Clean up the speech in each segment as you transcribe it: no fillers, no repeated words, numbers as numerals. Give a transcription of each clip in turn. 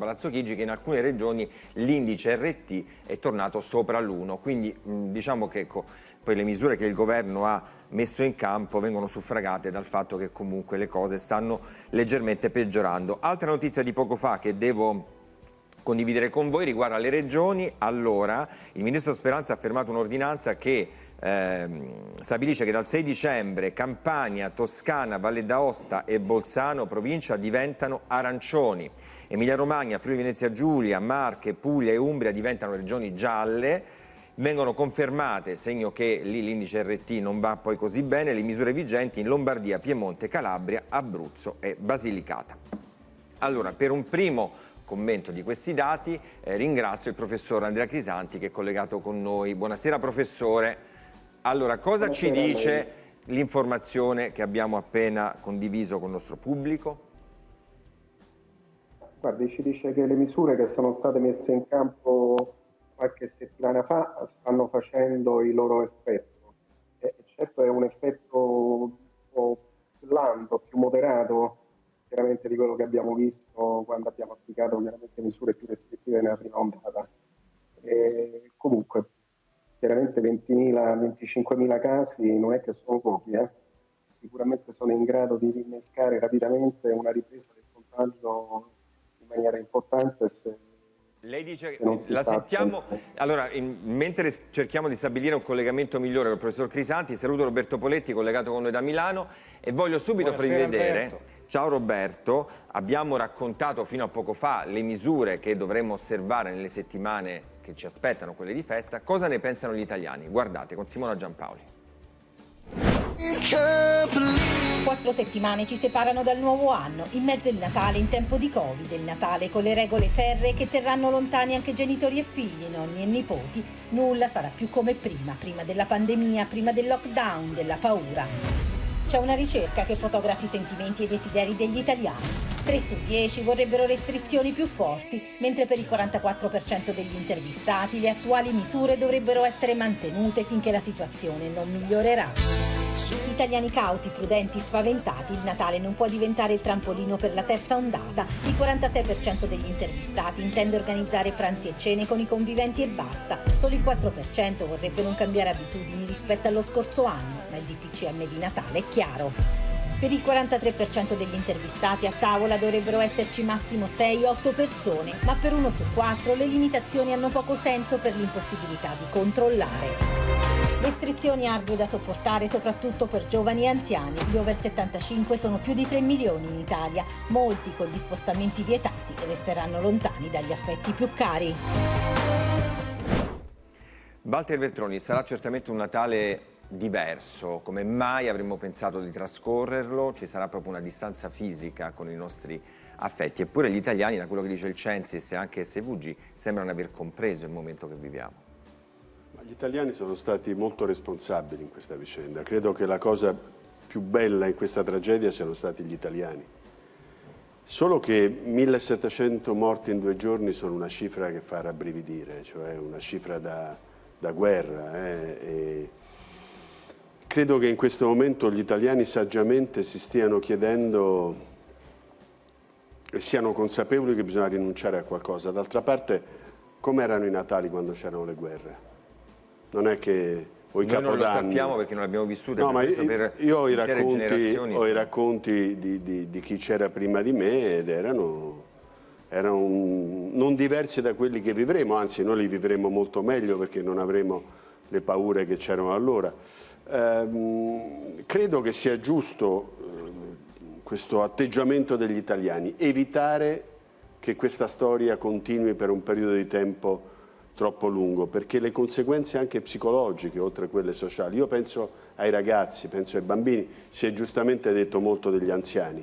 Palazzo Chigi che in alcune regioni l'indice RT è tornato sopra l'1, quindi diciamo che poi le misure che il governo ha messo in campo vengono suffragate dal fatto che comunque le cose stanno leggermente peggiorando. Altra notizia di poco fa che devo condividere con voi riguarda le regioni. Allora, il ministro Speranza ha firmato un'ordinanza che stabilisce che dal 6 dicembre Campania, Toscana, Valle d'Aosta e Bolzano provincia diventano arancioni. Emilia-Romagna, Friuli-Venezia Giulia, Marche, Puglia e Umbria diventano regioni gialle. Vengono confermate, segno che lì l'indice RT non va poi così bene, le misure vigenti in Lombardia, Piemonte, Calabria, Abruzzo e Basilicata. Allora, per un primo commento di questi dati ringrazio il professor Andrea Crisanti che è collegato con noi. Buonasera professore. Allora, cosa ci dice l'informazione che abbiamo appena condiviso con il nostro pubblico? Guardi, ci dice che le misure che sono state messe in campo qualche settimana fa stanno facendo il loro effetto. Certo è un effetto un po' più lento, più moderato, chiaramente di quello che abbiamo visto quando abbiamo applicato chiaramente misure più restrittive nella prima ondata. Comunque, chiaramente 20.000, 25.000 casi non è che sono pochi, sicuramente sono in grado di rinnescare rapidamente una ripresa del contagio in maniera importante. Lei dice, la sentiamo, allora mentre cerchiamo di stabilire un collegamento migliore con il professor Crisanti, saluto Roberto Poletti collegato con noi da Milano e voglio subito farvi vedere, ciao Roberto, abbiamo raccontato fino a poco fa le misure che dovremmo osservare nelle settimane che ci aspettano, quelle di festa. Cosa ne pensano gli italiani? Guardate con Simona Giampaoli. 4 settimane ci separano dal nuovo anno, in mezzo il Natale in tempo di Covid, il Natale con le regole ferree che terranno lontani anche genitori e figli, nonni e nipoti. Nulla sarà più come prima della pandemia, prima del lockdown, della paura. C'è una ricerca che fotografa i sentimenti e i desideri degli italiani. 3 su 10 vorrebbero restrizioni più forti, mentre per il 44% degli intervistati le attuali misure dovrebbero essere mantenute finché la situazione non migliorerà. Italiani cauti, prudenti, spaventati, il Natale non può diventare il trampolino per la terza ondata. Il 46% degli intervistati intende organizzare pranzi e cene con i conviventi e basta. Solo il 4% vorrebbe non cambiare abitudini rispetto allo scorso anno, ma il DPCM di Natale è chiaro. Per il 43% degli intervistati a tavola dovrebbero esserci massimo 6-8 persone, ma per 1 su 4 le limitazioni hanno poco senso per l'impossibilità di controllare. Restrizioni ardue da sopportare soprattutto per giovani e anziani. Gli over 75 sono più di 3 milioni in Italia, molti con gli spostamenti vietati e resteranno lontani dagli affetti più cari. Walter Veltroni, sarà certamente un Natale diverso, come mai avremmo pensato di trascorrerlo, ci sarà proprio una distanza fisica con i nostri affetti, eppure gli italiani, da quello che dice il Censis e anche SVG, sembrano aver compreso il momento che viviamo. Gli italiani sono stati molto responsabili in questa vicenda. Credo che la cosa più bella in questa tragedia siano stati gli italiani. Solo che 1.700 morti in 2 giorni sono una cifra che fa rabbrividire, cioè una cifra da guerra. E credo che in questo momento gli italiani saggiamente si stiano chiedendo e siano consapevoli che bisogna rinunciare a qualcosa. D'altra parte, come erano i Natali quando c'erano le guerre? Non è che o i Noi non lo capodanni... sappiamo perché non l'abbiamo vissuto. No, ma io ho i sì. racconti di chi c'era prima di me ed erano non diversi da quelli che vivremo, anzi noi li vivremo molto meglio perché non avremo le paure che c'erano allora. Credo che sia giusto questo atteggiamento degli italiani, evitare che questa storia continui per un periodo di tempo troppo lungo, perché le conseguenze anche psicologiche, oltre a quelle sociali, io penso ai ragazzi, penso ai bambini, si è giustamente detto molto degli anziani,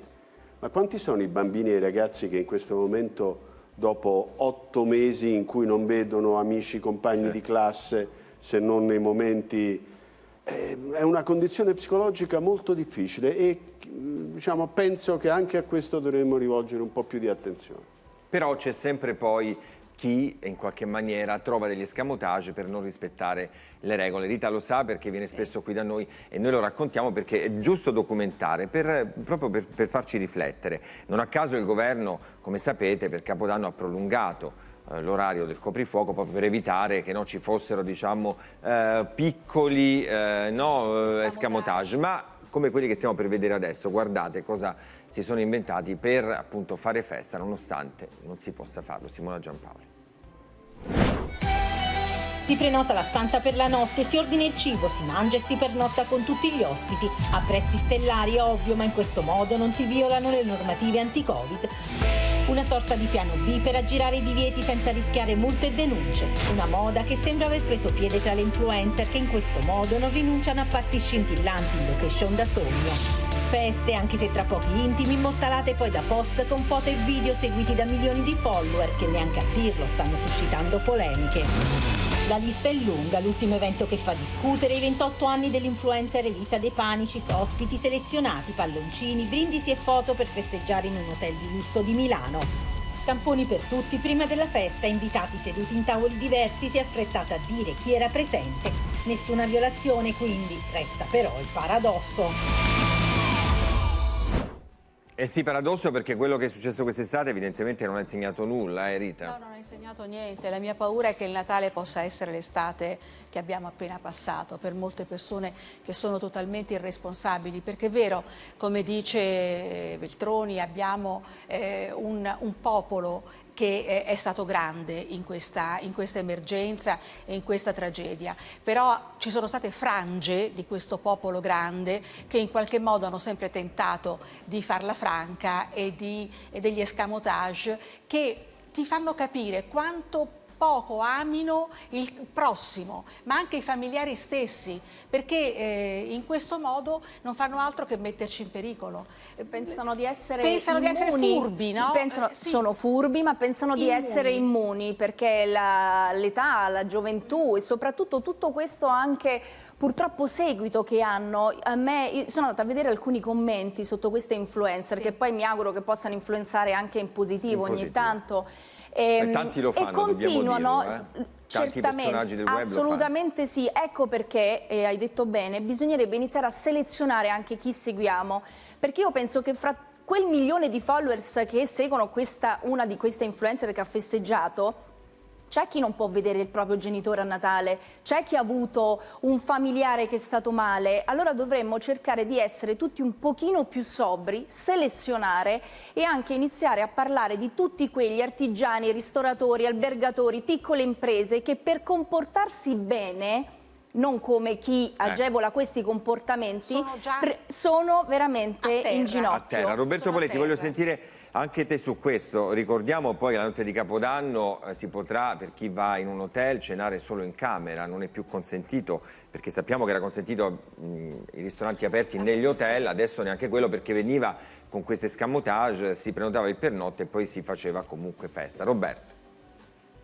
ma quanti sono i bambini e i ragazzi che in questo momento, dopo 8 mesi in cui non vedono amici, compagni di classe, se non nei momenti... È una condizione psicologica molto difficile e diciamo, penso che anche a questo dovremmo rivolgere un po' più di attenzione. Però c'è sempre poi chi in qualche maniera trova degli escamotage per non rispettare le regole. Rita lo sa perché viene spesso qui da noi e noi lo raccontiamo perché è giusto documentare, proprio per farci riflettere. Non a caso il governo, come sapete, per Capodanno ha prolungato l'orario del coprifuoco proprio per evitare che ci fossero, diciamo, piccoli escamotage, ma come quelli che stiamo per vedere adesso. Guardate cosa si sono inventati per appunto fare festa nonostante non si possa farlo. Simona Giampaoli. Si prenota la stanza per la notte, si ordina il cibo, si mangia e si pernotta con tutti gli ospiti. A prezzi stellari, ovvio, ma in questo modo non si violano le normative anti-Covid. Una sorta di piano B per aggirare i divieti senza rischiare multe e denunce. Una moda che sembra aver preso piede tra le influencer che in questo modo non rinunciano a parti scintillanti in location da sogno. Feste, anche se tra pochi intimi, immortalate poi da post con foto e video seguiti da milioni di follower che neanche a dirlo stanno suscitando polemiche. La lista è lunga, l'ultimo evento che fa discutere i 28 anni dell'influencer Elisa De Panicis, ospiti selezionati, palloncini, brindisi e foto per festeggiare in un hotel di lusso di Milano. Tamponi per tutti prima della festa, invitati seduti in tavoli diversi, si è affrettata a dire chi era presente. Nessuna violazione quindi, resta però il paradosso. Eh sì, paradosso, perché quello che è successo quest'estate evidentemente non ha insegnato nulla, Rita? No, non ha insegnato niente. La mia paura è che il Natale possa essere l'estate che abbiamo appena passato per molte persone che sono totalmente irresponsabili, perché è vero, come dice Veltroni, abbiamo un popolo che è stato grande in questa emergenza e in questa tragedia, però ci sono state frange di questo popolo grande che in qualche modo hanno sempre tentato di farla franca e degli escamotage che ti fanno capire quanto poco amino il prossimo, ma anche i familiari stessi, perché in questo modo non fanno altro che metterci in pericolo. Pensano di essere furbi, no? Sì. Sono furbi, ma pensano di essere immuni, perché l'età, la gioventù e soprattutto tutto questo anche purtroppo seguito che hanno. Io sono andata a vedere alcuni commenti sotto queste influencer, che poi mi auguro che possano influenzare anche in positivo ogni tanto. Tanti lo fanno, e continuano, tanti personaggi del web assolutamente sì. Ecco perché, hai detto bene, bisognerebbe iniziare a selezionare anche chi seguiamo, perché io penso che fra quel milione di followers che seguono una di queste influencer che ha festeggiato, c'è chi non può vedere il proprio genitore a Natale, c'è chi ha avuto un familiare che è stato male. Allora dovremmo cercare di essere tutti un pochino più sobri, selezionare e anche iniziare a parlare di tutti quegli artigiani, ristoratori, albergatori, piccole imprese che per comportarsi bene, non come chi agevola questi comportamenti, sono veramente in ginocchio. A terra. Roberto Poletti, voglio sentire anche te su questo. Ricordiamo poi che la notte di Capodanno si potrà, per chi va in un hotel, cenare solo in camera, non è più consentito, perché sappiamo che era consentito i ristoranti aperti negli hotel, adesso neanche quello, perché veniva con queste escamotage, si prenotava il pernotte e poi si faceva comunque festa. Roberto.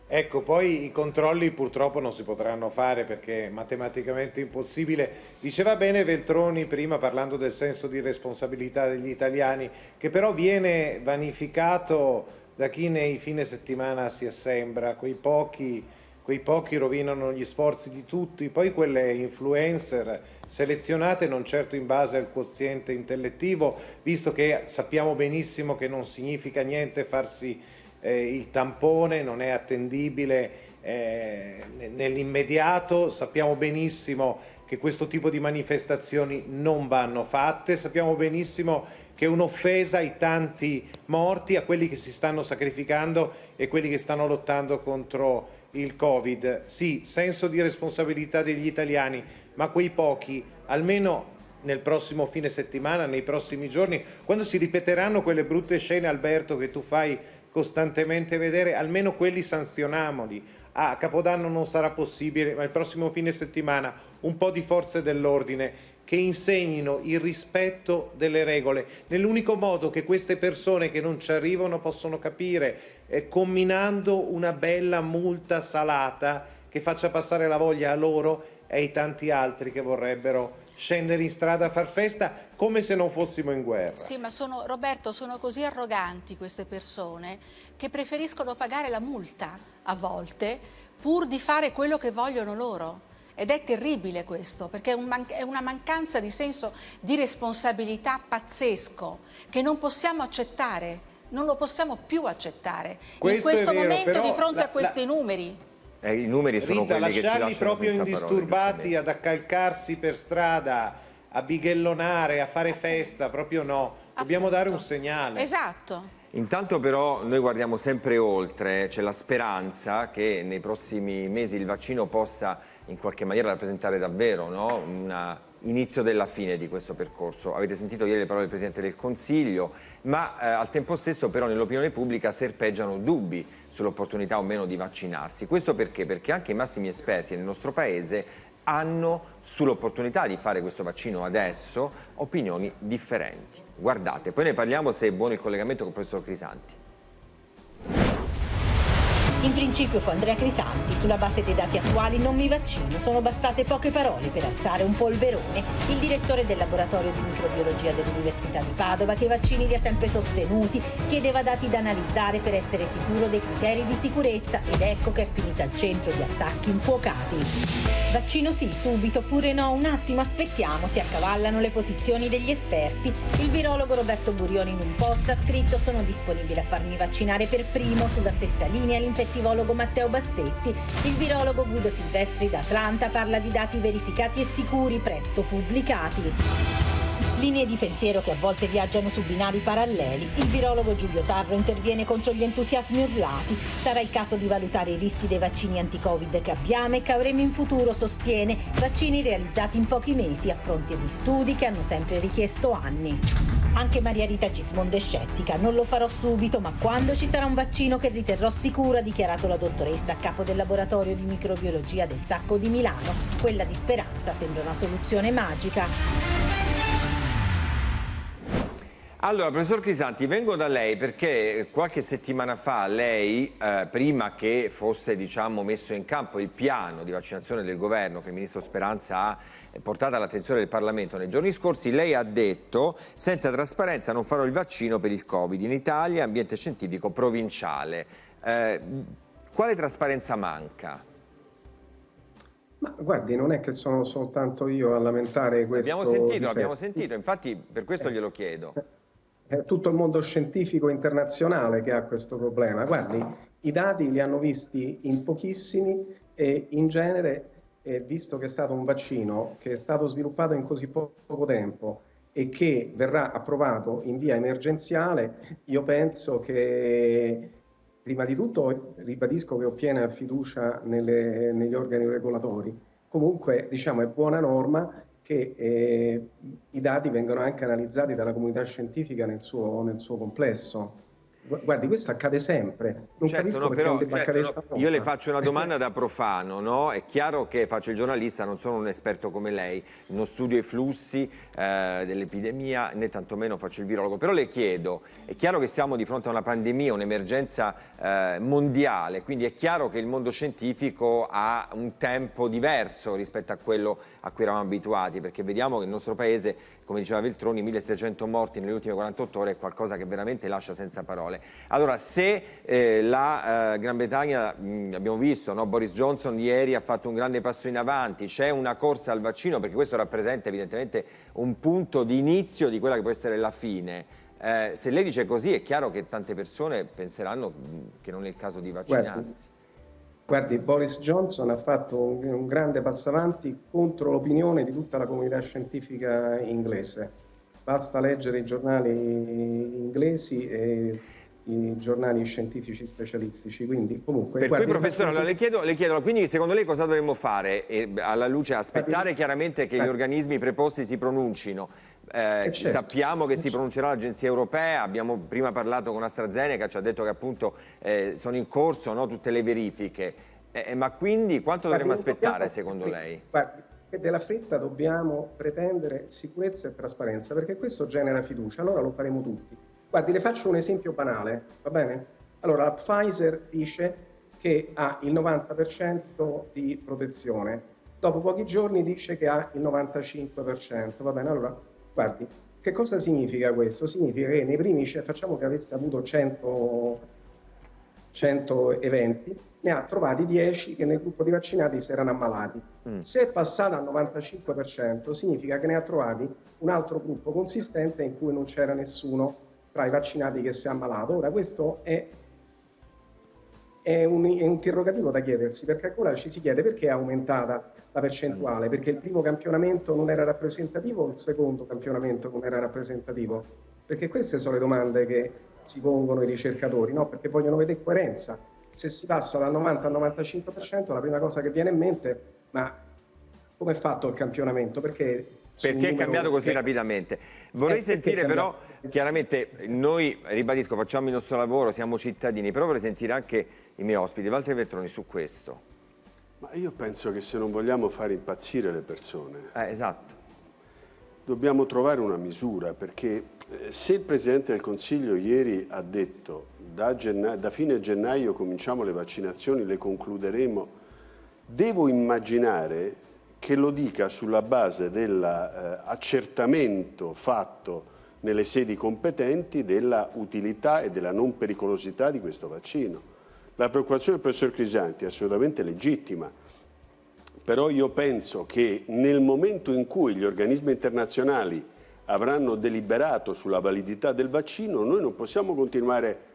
Ecco, poi i controlli purtroppo non si potranno fare perché è matematicamente impossibile. Diceva bene Veltroni prima, parlando del senso di responsabilità degli italiani, che però viene vanificato da chi nei fine settimana si assembra. Quei pochi rovinano gli sforzi di tutti. Poi quelle influencer selezionate non certo in base al quoziente intellettivo, visto che sappiamo benissimo che non significa niente farsi il tampone, non è attendibile nell'immediato. Sappiamo benissimo che questo tipo di manifestazioni non vanno fatte, sappiamo benissimo che è un'offesa ai tanti morti, a quelli che si stanno sacrificando e quelli che stanno lottando contro il Covid. Sì, senso di responsabilità degli italiani, ma quei pochi, almeno nel prossimo fine settimana, nei prossimi giorni, quando si ripeteranno quelle brutte scene, Alberto, che tu fai costantemente vedere, almeno quelli sanzionamoli. A Capodanno non sarà possibile, ma il prossimo fine settimana un po' di forze dell'ordine che insegnino il rispetto delle regole, nell'unico modo che queste persone che non ci arrivano possono capire, comminando una bella multa salata che faccia passare la voglia a loro e ai tanti altri che vorrebbero scendere in strada a far festa come se non fossimo in guerra. Sì, ma Roberto, sono così arroganti queste persone che preferiscono pagare la multa a volte pur di fare quello che vogliono loro. Ed è terribile questo, perché è una mancanza di senso di responsabilità pazzesco che non possiamo accettare, non lo possiamo più accettare in questo momento di fronte a questi numeri. I numeri sono Rita, quelli che ci lasciarli lasciano proprio senza indisturbati parole, ad accalcarsi per strada, a bighellonare, a fare festa, proprio no. Dobbiamo dare un segnale. Esatto. Intanto però noi guardiamo sempre oltre, c'è la speranza che nei prossimi mesi il vaccino possa in qualche maniera rappresentare davvero, no? Un inizio della fine di questo percorso. Avete sentito ieri le parole del Presidente del Consiglio, ma al tempo stesso però nell'opinione pubblica serpeggiano dubbi sull'opportunità o meno di vaccinarsi. Questo perché? Perché anche i massimi esperti nel nostro Paese hanno sull'opportunità di fare questo vaccino adesso opinioni differenti. Guardate, poi ne parliamo se è buono il collegamento con il professor Crisanti. In principio fu Andrea Crisanti, sulla base dei dati attuali non mi vaccino, sono bastate poche parole per alzare un polverone. Il direttore del laboratorio di microbiologia dell'Università di Padova, che i vaccini li ha sempre sostenuti, chiedeva dati da analizzare per essere sicuro dei criteri di sicurezza ed ecco che è finita al centro di attacchi infuocati. Vaccino sì, subito, oppure no, un attimo, aspettiamo, si accavallano le posizioni degli esperti. Il virologo Roberto Burioni in un post ha scritto: sono disponibile a farmi vaccinare per primo, sulla stessa linea l'infettivologo Matteo Bassetti. Il virologo Guido Silvestri da Atlanta parla di dati verificati e sicuri, presto pubblicati. Linee di pensiero che a volte viaggiano su binari paralleli. Il virologo Giulio Tarro interviene contro gli entusiasmi urlati. Sarà il caso di valutare i rischi dei vaccini anti-Covid che abbiamo e che avremo in futuro, sostiene. Vaccini realizzati in pochi mesi a fronte di studi che hanno sempre richiesto anni. Anche Maria Rita Gismondo è scettica. Non lo farò subito, ma quando ci sarà un vaccino che riterrò sicuro, ha dichiarato la dottoressa a capo del laboratorio di microbiologia del Sacco di Milano. Quella di Speranza sembra una soluzione magica. Allora, professor Crisanti, vengo da lei perché qualche settimana fa lei, prima che fosse messo in campo il piano di vaccinazione del governo che il ministro Speranza ha portato all'attenzione del Parlamento nei giorni scorsi, lei ha detto: senza trasparenza non farò il vaccino per il Covid in Italia, ambiente scientifico provinciale. Quale trasparenza manca? Ma guardi, non è che sono soltanto io a lamentare questo. Abbiamo sentito, infatti per questo glielo chiedo. È tutto il mondo scientifico internazionale che ha questo problema. Guardi, i dati li hanno visti in pochissimi e in genere, visto che è stato un vaccino che è stato sviluppato in così poco tempo e che verrà approvato in via emergenziale, io penso che prima di tutto ribadisco che ho piena fiducia negli organi regolatori. Comunque, è buona norma che i dati vengano anche analizzati dalla comunità scientifica nel suo complesso. Guardi, questo accade sempre. Non capisco perché non debba accadere stavolta. Io le faccio una domanda da profano, no? È chiaro che faccio il giornalista, non sono un esperto come lei, non studio i flussi dell'epidemia, né tantomeno faccio il virologo, però le chiedo, è chiaro che siamo di fronte a una pandemia, un'emergenza mondiale, quindi è chiaro che il mondo scientifico ha un tempo diverso rispetto a quello a cui eravamo abituati, perché vediamo che il nostro paese, come diceva Veltroni, 1700 morti nelle ultime 48 ore è qualcosa che veramente lascia senza parole. Allora, se la Gran Bretagna, abbiamo visto, no? Boris Johnson ieri ha fatto un grande passo in avanti, c'è una corsa al vaccino perché questo rappresenta evidentemente un punto di inizio di quella che può essere la fine. Se lei dice così è chiaro che tante persone penseranno che non è il caso di vaccinarsi. Guardi, Boris Johnson ha fatto un grande passo avanti contro l'opinione di tutta la comunità scientifica inglese. Basta leggere i giornali inglesi e i giornali scientifici specialistici. Quindi, comunque, per cui, professore, allora, le chiedo, quindi secondo lei cosa dovremmo fare? Alla luce, aspettare chiaramente che gli organismi preposti si pronuncino. Certo, sappiamo che si pronuncerà l'Agenzia Europea, abbiamo prima parlato con AstraZeneca, ci ha detto che appunto sono in corso, no, tutte le verifiche, ma quindi quanto dovremmo aspettare secondo lei? Guardi, della fretta dobbiamo pretendere sicurezza e trasparenza, perché questo genera fiducia, allora lo faremo tutti. Guardi, le faccio un esempio banale, va bene? Allora, la Pfizer dice che ha il 90% di protezione. dopo pochi giorni dice che ha il 95%. Va bene, allora, guardi, che cosa significa questo? Significa che nei primi, facciamo che avesse avuto 100 eventi, ne ha trovati 10 che nel gruppo di vaccinati si erano ammalati. Se è passata al 95%, significa che ne ha trovati un altro gruppo consistente in cui non c'era nessuno tra i vaccinati che si è ammalato. Ora, questo è un interrogativo da chiedersi, perché ancora ci si chiede perché è aumentata la percentuale, perché il primo campionamento non era rappresentativo o il secondo campionamento non era rappresentativo? Perché queste sono le domande che si pongono i ricercatori, no? Perché vogliono vedere coerenza. Se si passa dal 90 al 95%, la prima cosa che viene in mente, ma come è fatto il campionamento? Perché è cambiato così rapidamente? Vorrei sentire però, chiaramente noi, ribadisco, facciamo il nostro lavoro, siamo cittadini, però vorrei sentire anche i miei ospiti, Walter Veltroni, su questo. Ma io penso che se non vogliamo fare impazzire le persone, esatto, dobbiamo trovare una misura, perché se il Presidente del Consiglio ieri ha detto da fine gennaio cominciamo le vaccinazioni, le concluderemo, devo immaginare che lo dica sulla base dell'accertamento fatto nelle sedi competenti della utilità e della non pericolosità di questo vaccino. La preoccupazione del professor Crisanti è assolutamente legittima, però io penso che nel momento in cui gli organismi internazionali avranno deliberato sulla validità del vaccino, noi non possiamo continuare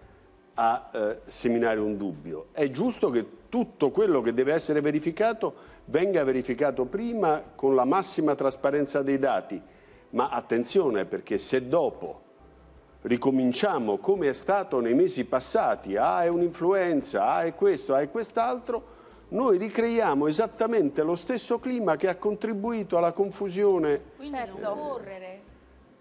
a seminare un dubbio. È giusto che tutto quello che deve essere verificato venga verificato prima con la massima trasparenza dei dati, ma attenzione, perché se dopo ricominciamo come è stato nei mesi passati, è un'influenza, è questo, è quest'altro, noi ricreiamo esattamente lo stesso clima che ha contribuito alla confusione. Quindi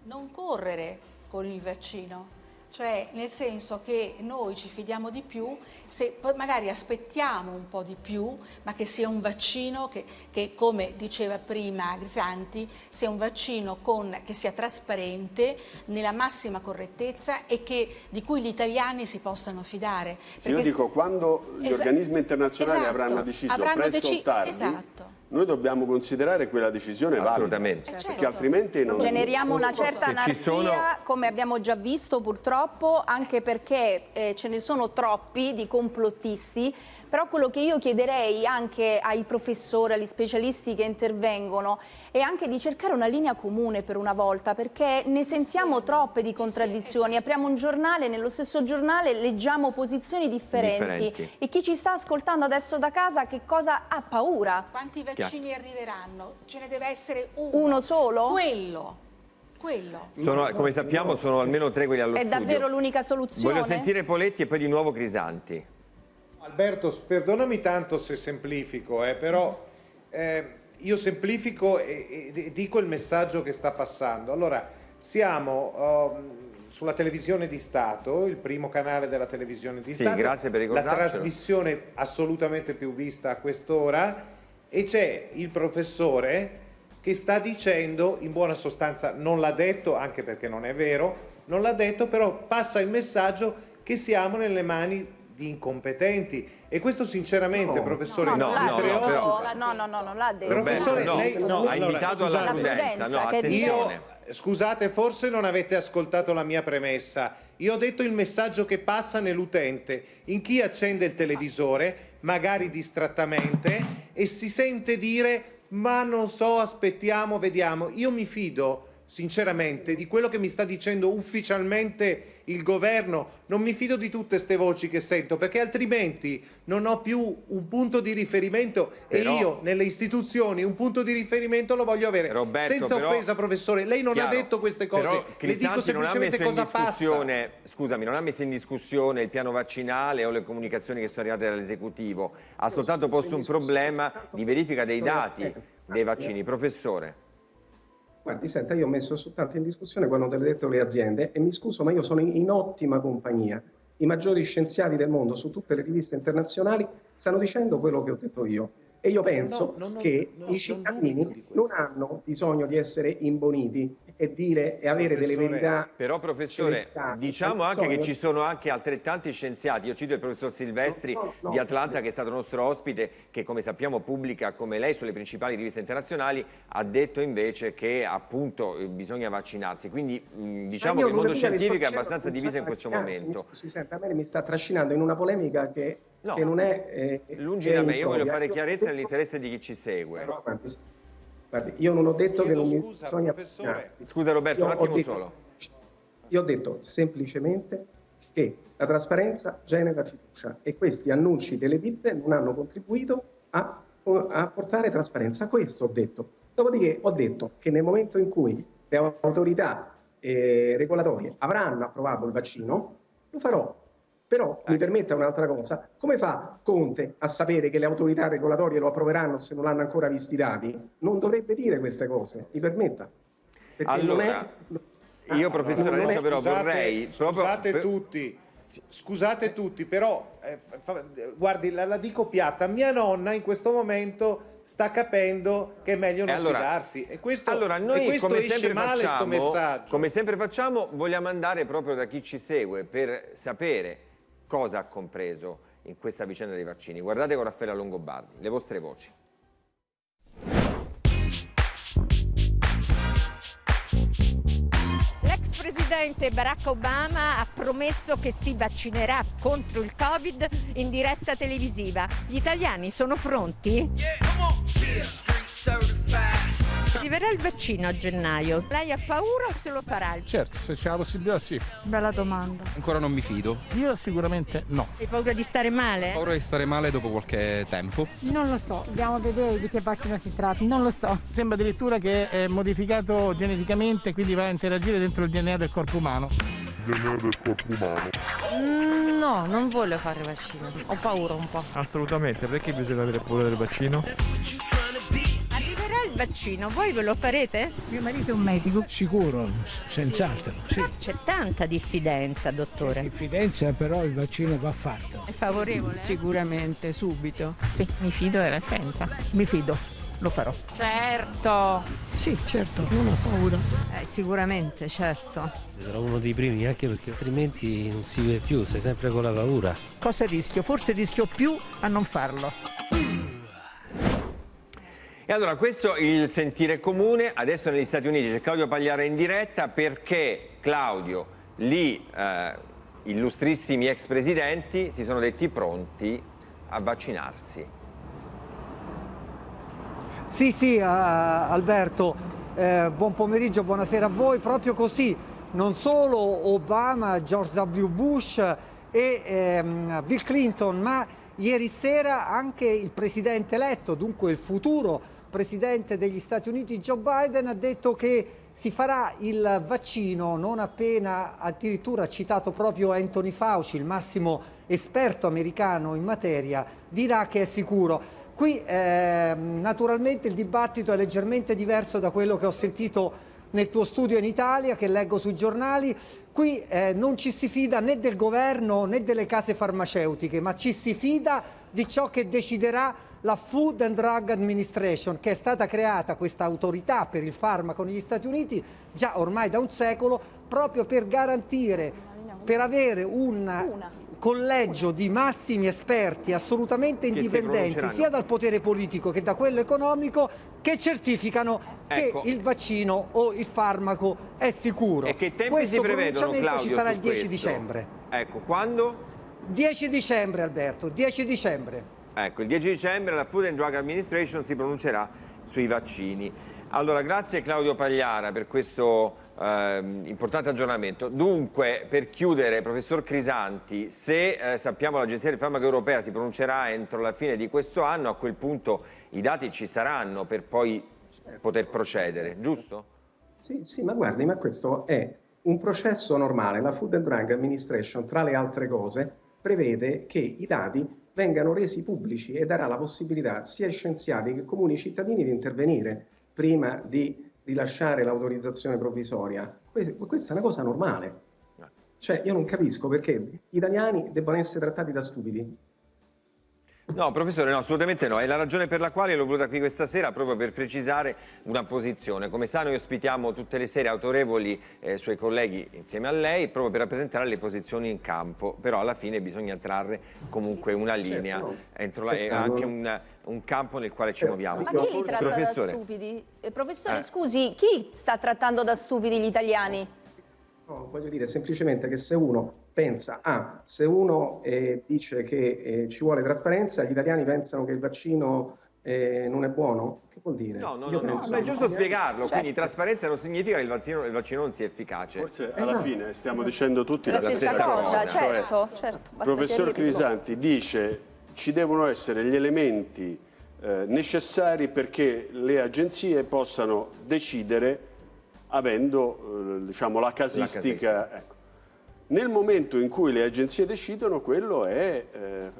non correre con il vaccino. Cioè, nel senso che noi ci fidiamo di più, se magari aspettiamo un po' di più, ma che sia un vaccino che come diceva prima Grisanti, sia un vaccino che sia trasparente, nella massima correttezza e di cui gli italiani si possano fidare. Sì, io dico, quando gli organismi internazionali avranno deciso presto o tardi, noi dobbiamo considerare quella decisione valida. Assolutamente. Perché altrimenti non... Generiamo una certa anarchia, come abbiamo già visto purtroppo, anche perché ce ne sono troppi di complottisti. Però quello che io chiederei anche ai professori, agli specialisti che intervengono, è anche di cercare una linea comune per una volta, perché ne sentiamo troppe di contraddizioni. Apriamo un giornale, nello stesso giornale leggiamo posizioni differenti. E chi ci sta ascoltando adesso da casa che cosa ha paura? Quanti vaccini arriveranno? Ce ne deve essere uno solo? Quello. Come sappiamo sono almeno 3 quelli allo studio. È davvero l'unica soluzione? Voglio sentire Poletti e poi di nuovo Crisanti. Alberto, perdonami tanto se semplifico, però io semplifico e dico il messaggio che sta passando. Allora, siamo sulla televisione di Stato, il primo canale della televisione di Stato, grazie per la trasmissione assolutamente più vista a quest'ora, e c'è il professore che sta dicendo, in buona sostanza, non l'ha detto, anche perché non è vero, non l'ha detto, però passa il messaggio che siamo nelle mani di incompetenti, e questo sinceramente, professore, non l'ha detto. Professore, lei ha invitato alla prudenza, attenzione. Scusate, forse non avete ascoltato la mia premessa. Io ho detto il messaggio che passa nell'utente, in chi accende il televisore, magari distrattamente, e si sente dire ma non so, aspettiamo, vediamo. Io mi fido sinceramente di quello che mi sta dicendo ufficialmente il governo, non mi fido di tutte ste voci che sento, perché altrimenti non ho più un punto di riferimento. Però, e io nelle istituzioni un punto di riferimento lo voglio avere. Roberto, senza offesa, professore, lei non ha detto queste cose, però, le dico semplicemente cosa passa. Scusami, non ha messo in discussione il piano vaccinale o le comunicazioni che sono arrivate dall'esecutivo, ha soltanto posto un problema di verifica dei dati dei vaccini. Professore. Guardi, senta, io ho messo soltanto in discussione quando ho detto le aziende, e mi scuso, ma io sono in ottima compagnia. I maggiori scienziati del mondo su tutte le riviste internazionali stanno dicendo quello che ho detto io. E io penso che i cittadini non hanno bisogno di essere imboniti, e dire e avere delle verità. Però professore, diciamo anche che ci sono anche altrettanti scienziati. Io cito il professor Silvestri di Atlanta, che è stato nostro ospite, che come sappiamo pubblica come lei sulle principali riviste internazionali, ha detto invece che appunto bisogna vaccinarsi. Quindi diciamo che il mondo scientifico è abbastanza diviso in questo momento. Senta, a me mi sta trascinando in una polemica che non è lungi da me. Io voglio fare chiarezza nell'interesse di chi ci segue. Guardi, io non ho detto che non bisogna vaccinarsi. Scusa Roberto, un attimo solo. Io ho detto semplicemente che la trasparenza genera fiducia e questi annunci delle ditte non hanno contribuito a portare trasparenza. Questo ho detto. Dopodiché ho detto che nel momento in cui le autorità regolatorie avranno approvato il vaccino, lo farò. Però mi permetta un'altra cosa: come fa Conte a sapere che le autorità regolatorie lo approveranno se non hanno ancora visti i dati? Non dovrebbe dire queste cose, mi permetta. Perché allora, io professore adesso però vorrei... Scusate tutti, però, guardi, la dico piatta, mia nonna in questo momento sta capendo che è meglio non fidarsi. E questo, noi come esce male sto messaggio. Come sempre facciamo, vogliamo andare proprio da chi ci segue per sapere cosa ha compreso in questa vicenda dei vaccini. Guardate con Raffaella Longobardi, le vostre voci. L'ex presidente Barack Obama ha promesso che si vaccinerà contro il Covid in diretta televisiva. Gli italiani sono pronti? Arriverà il vaccino a gennaio. Lei ha paura o se lo farà? Certo, se c'è la possibilità sì. Bella domanda. Ancora non mi fido. Io sicuramente no. Hai paura di stare male? Ho paura di stare male dopo qualche tempo. Non lo so, dobbiamo vedere di che vaccino si tratta, non lo so. Sembra addirittura che è modificato geneticamente, quindi va a interagire dentro il DNA del corpo umano. No, non voglio fare il vaccino, ho paura un po'. Assolutamente, perché bisogna avere paura del vaccino? Arriverà il vaccino, voi ve lo farete? Mio marito è un medico. Sicuro, senz'altro, sì. C'è tanta diffidenza, dottore. Diffidenza, però il vaccino va fatto. È favorevole? Sicuramente, subito. Sì, mi fido della scienza. Mi fido, lo farò. Certo. Sì, certo, non ho paura. Sicuramente, certo. Sarò uno dei primi, anche perché altrimenti non si vive più, sei sempre con la paura. Cosa rischio? Forse rischio più a non farlo. E allora questo è il sentire comune. Adesso negli Stati Uniti c'è Claudio Pagliara in diretta, perché Claudio, lì illustrissimi ex presidenti si sono detti pronti a vaccinarsi. Sì, Alberto, buon pomeriggio, buonasera a voi. Proprio così, non solo Obama, George W. Bush e Bill Clinton, ma ieri sera anche il presidente eletto, dunque il futuro presidente degli Stati Uniti, Joe Biden, ha detto che si farà il vaccino non appena, addirittura ha citato proprio Anthony Fauci, il massimo esperto americano in materia, dirà che è sicuro. Qui naturalmente il dibattito è leggermente diverso da quello che ho sentito nel tuo studio in Italia, che leggo sui giornali. Qui non ci si fida né del governo né delle case farmaceutiche, ma ci si fida di ciò che deciderà la Food and Drug Administration, che è stata creata, questa autorità per il farmaco negli Stati Uniti, già ormai da un secolo, proprio per garantire, per avere un collegio di massimi esperti assolutamente indipendenti sia dal potere politico che da quello economico, che certificano che il vaccino o il farmaco è sicuro. E che tempi si prevedono, Claudio, ci sarà il 10 questo? dicembre. Ecco, quando? 10 dicembre, Alberto, 10 dicembre. Ecco, il 10 dicembre la Food and Drug Administration si pronuncerà sui vaccini. Allora, grazie Claudio Pagliara per questo importante aggiornamento. Dunque, per chiudere, professor Crisanti, se sappiamo l'Agenzia del Farmaco Europea si pronuncerà entro la fine di questo anno, a quel punto i dati ci saranno per poi poter procedere, giusto? Sì, ma guardi, ma questo è un processo normale. La Food and Drug Administration, tra le altre cose, prevede che i dati vengano resi pubblici e darà la possibilità sia ai scienziati che ai comuni cittadini di intervenire prima di rilasciare l'autorizzazione provvisoria. Questa è una cosa normale. Cioè, io non capisco perché gli italiani debbano essere trattati da stupidi. No, professore, no, assolutamente no. È la ragione per la quale l'ho voluta qui questa sera, proprio per precisare una posizione. Come sa, noi ospitiamo tutte le sere autorevoli suoi colleghi insieme a lei, proprio per rappresentare le posizioni in campo. Però alla fine bisogna trarre comunque una linea, anche un campo nel quale ci muoviamo. Ma chi li tratta da stupidi? Professore, scusi, chi sta trattando da stupidi gli italiani? No, voglio dire semplicemente che se uno pensa, se uno dice che ci vuole trasparenza, gli italiani pensano che il vaccino non è buono? Che vuol dire? No, è giusto spiegarlo, certo. Quindi trasparenza non significa che il vaccino non sia efficace. Forse alla fine stiamo dicendo tutti la stessa cosa. Certo, certo. Professor Crisanti dice ci devono essere gli elementi necessari perché le agenzie possano decidere avendo diciamo, la casistica. Ecco. Nel momento in cui le agenzie decidono, quello è,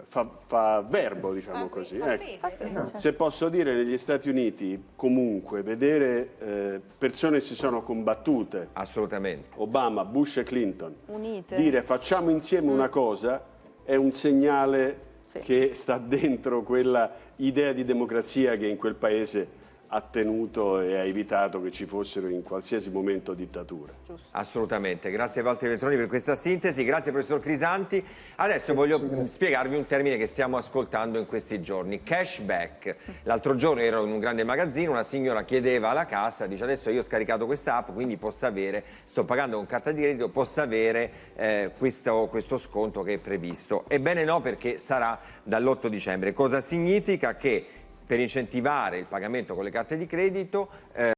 fa verbo, diciamo così. Ecco. Se posso dire, negli Stati Uniti, comunque, vedere persone che si sono combattute, assolutamente, Obama, Bush e Clinton, unite, dire facciamo insieme una cosa, è un segnale che sta dentro quella idea di democrazia che in quel paese ha tenuto e ha evitato che ci fossero in qualsiasi momento dittature. Assolutamente, grazie a Walter Veltroni per questa sintesi, grazie professor Crisanti. Adesso voglio spiegarvi un termine che stiamo ascoltando in questi giorni, cashback. L'altro giorno ero in un grande magazzino, una signora chiedeva alla cassa, dice adesso io ho scaricato questa app, quindi posso avere, sto pagando con carta di credito, posso avere questo sconto che è previsto. Ebbene no, perché sarà dall'8 dicembre. Cosa significa? Che per incentivare il pagamento con le carte di credito